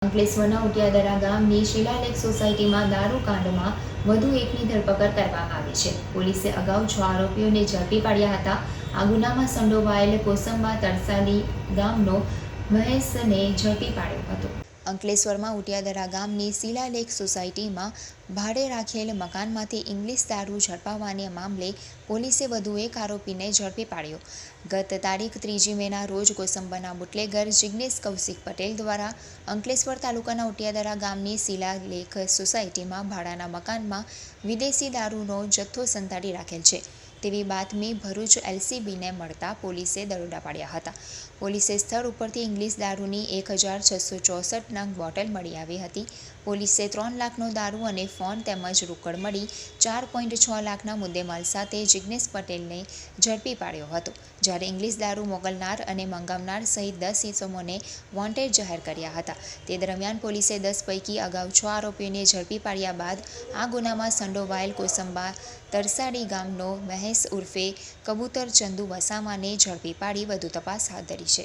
અંકલેશ્વરના ઉટિયાદરા ગામની શિલાલેખ સોસાયટીમાં દારૂકાંડમાં વધુ એકની ધરપકડ કરવામાં આવી છે. પોલીસે અગાઉ 6 આરોપીઓને ઝડપી પાડ્યા હતા. આ ગુનામાં સંડોવાયેલ કોસંબા તરસાલી ગામનો મહેશને ઝડપી પાડ્યો હતો. અંકલેશ્વરમાં ઉટિયાદરા ગામની શિલાલેખ સોસાયટીમાં ભાડે રાખેલ મકાનમાંથી ઇંગ્લિશ દારૂ ઝડપાવવાને મામલે પોલીસે વધુ એક આરોપીને ઝડપી પાડ્યો. ગત તારીખ 3 મેના રોજ કોસંબાના બુટલેગર જિગ્નેશ કૌશિક પટેલ દ્વારા અંકલેશ્વર તાલુકાના ઉટિયાદરા ગામની શિલાલેખ સોસાયટીમાં ભાડાના મકાનમાં વિદેશી દારૂનો જથ્થો સંતાડી રાખેલ છે તેવી બાતમી ભરૂચ એલસીબીને મળતા પોલીસે દરોડા પાડ્યા હતા. પોલીસે સ્થળ ઉપરથી ઇંગ્લિશ દારૂની 1664 નંગ બોટલ મળી આવી હતી. પોલીસે 3 લાખનો દારૂ અને ફોન તેમજ રોકડ મળી 4.6 લાખના મુદ્દેમાલ સાથે જિગ્નેશ પટેલને ઝડપી પાડ્યો હતો. જ્યારે ઇંગ્લિશ દારૂ મોકલનાર અને મંગાવનાર સહિત 10 ઇસમોને વોન્ટેડ જાહેર કર્યા હતા. તે દરમિયાન પોલીસે 10 પૈકી અગાઉ 6 આરોપીઓને ઝડપી પાડ્યા બાદ આ ગુનામાં સંડોવાયેલ કોસંબા તરસાડી ગામનો મહેશ ઉર્ફે કબૂતર ચંદુ વસામાને ઝડપી પાડી વધુ તપાસ હાથ ધરી છે.